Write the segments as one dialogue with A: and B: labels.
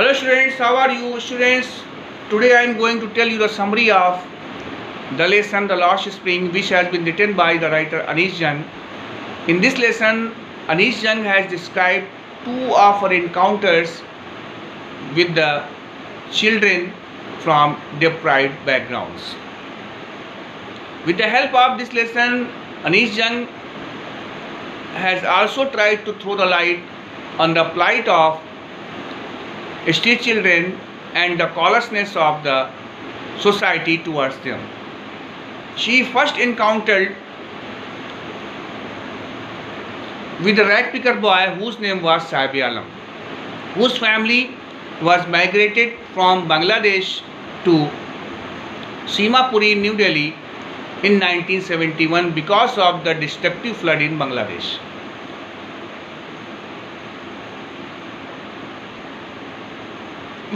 A: Hello students, how are you students? Today I am going to tell you the summary of the lesson The Lost Spring, which has been written by the writer Anish Jung. In this lesson, Anish Jung has described two of her encounters with the children from deprived backgrounds. With the help of this lesson, Anish Jung has also tried to throw the light on the plight of street children and the callousness of the society towards them. She first encountered with a rag picker boy whose name was Saib Alam, whose family was migrated from Bangladesh to Simapuri, New Delhi in 1971 because of the destructive flood in Bangladesh.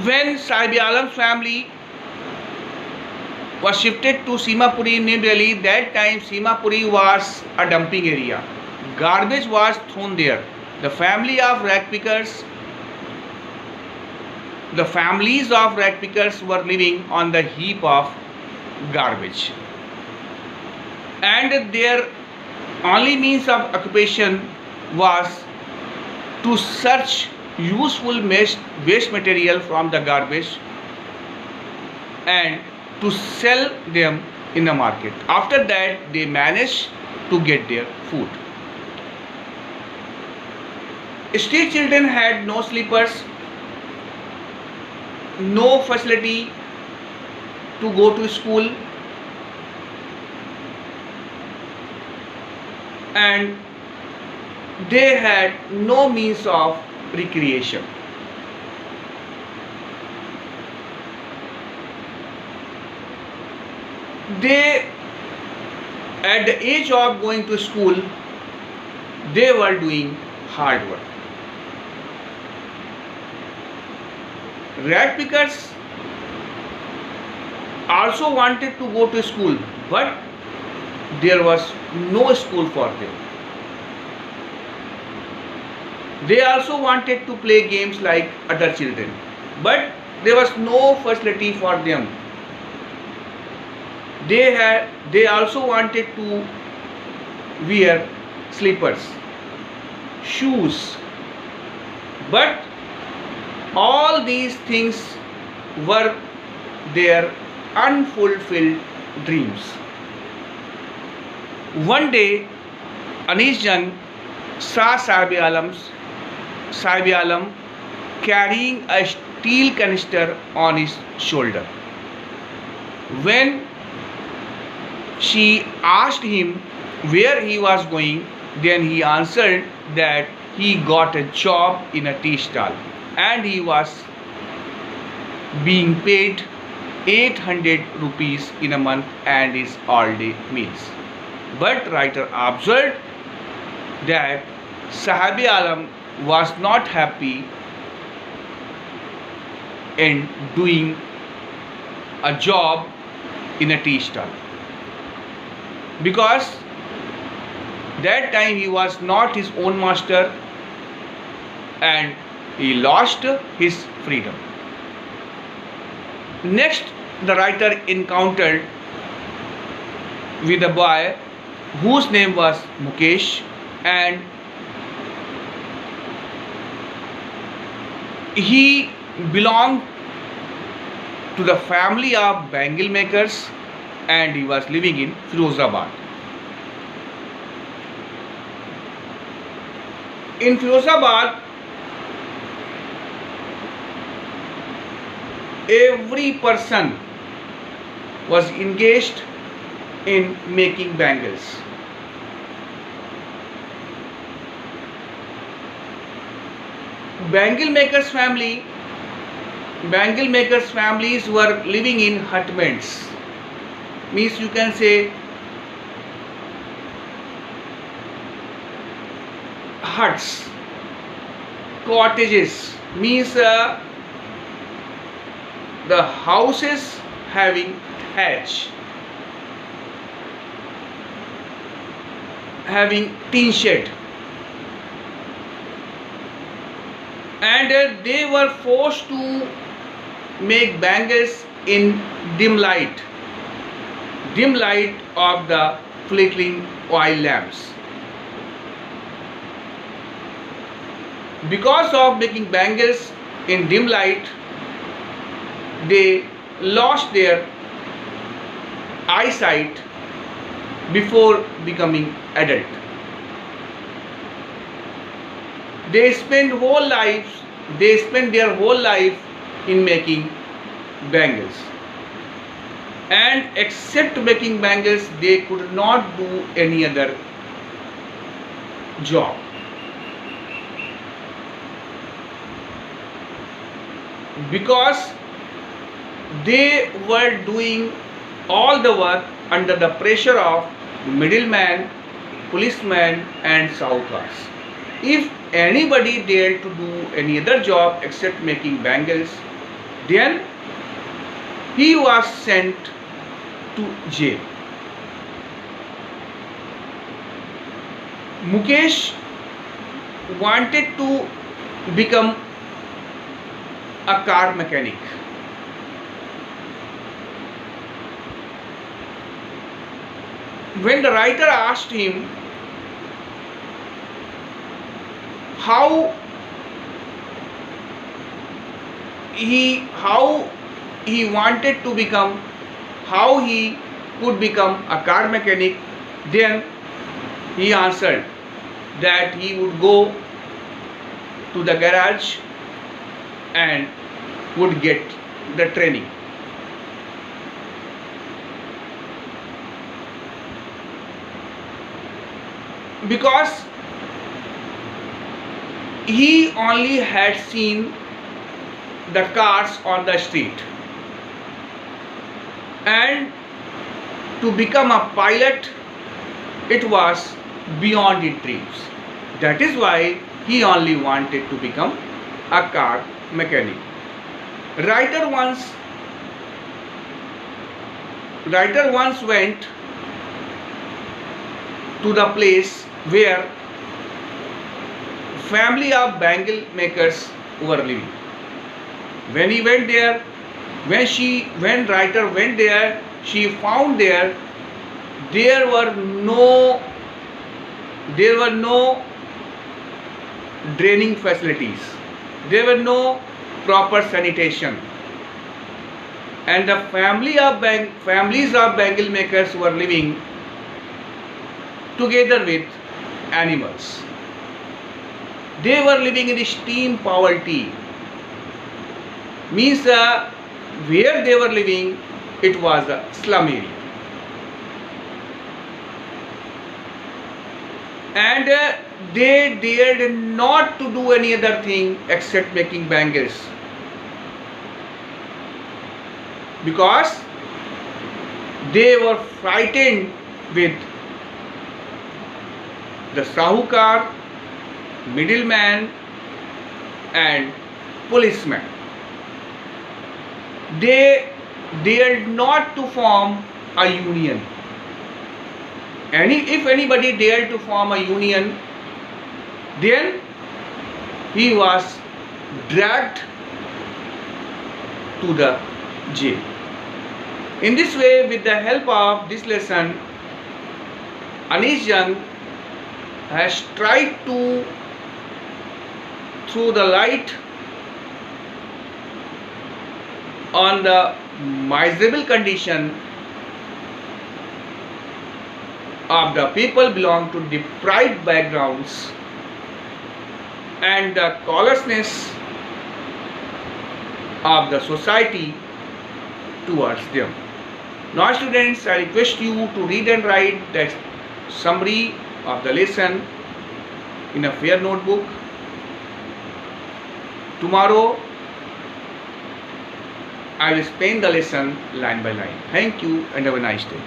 A: When Saib Alam's family was shifted to Simapuri, New Delhi, that time Simapuri was a dumping area. Garbage was thrown there. The families of rag pickers were living on the heap of garbage. And their only means of occupation was to search useful waste material from the garbage and to sell them in the market. After that, they managed to get their food. Street children had no slippers, no facility to go to school, and they had no means of recreation. They, at the age of going to school, they were doing hard work. Rag pickers also wanted to go to school, but there was no school for them. They also wanted to play games like other children, but there was no facility for them. They also wanted to wear slippers, shoes, but all these things were their unfulfilled dreams. One day, Anish Jung saw Saib Alam carrying a steel canister on his shoulder. When she asked him where he was going, then he answered that he got a job in a tea stall and he was being paid 800 rupees in a month and his all-day meals. But writer observed that Saib Alam was not happy in doing a job in a tea stall because that time he was not his own master and he lost his freedom. Next, the writer encountered with a boy whose name was Mukesh, and he belonged to the family of bangle makers and he was living in Firozabad. In Firozabad, every person was engaged in making bangles. Bangle makers' families were living in hutments. Means you can say huts, cottages, means the houses having thatch, having tin shed, and they were forced to make bangles in dim light of the flickering oil lamps. Because of making bangles in dim light, they lost their eyesight before becoming adult. They spend their whole life in making bangles, and except making bangles they could not do any other job. Because they were doing all the work under the pressure of middlemen, policemen and sahukars. If anybody dared to do any other job except making bangles, then he was sent to jail. Mukesh wanted to become a car mechanic. When the writer asked him how he wanted to become, how he could become a car mechanic, then he answered that he would go to the garage and would get the training. Because he only had seen the cars on the street, and to become a pilot, it was beyond his dreams. That is why he only wanted to become a car mechanic. Writer once went to the place where family of bangle makers were living. When he went there, when writer went there, she found there were no draining facilities. There were no proper sanitation, and the families of bangle makers were living together with animals. They were living in extreme poverty. Means where they were living, it was a slum area. And they dared not to do any other thing except making bangles, because they were frightened with the sahukar, middleman and policeman. They dared not to form a union. If anybody dared to form a union, then he was dragged to the jail. In this way, with the help of this lesson, Anish Jung has tried to throw the light on the miserable condition of the people belong to deprived backgrounds and the callousness of the society towards them. Now students, I request you to read and write the summary of the lesson in a fair notebook. Tomorrow I will explain the lesson line by line. Thank you and have a nice day.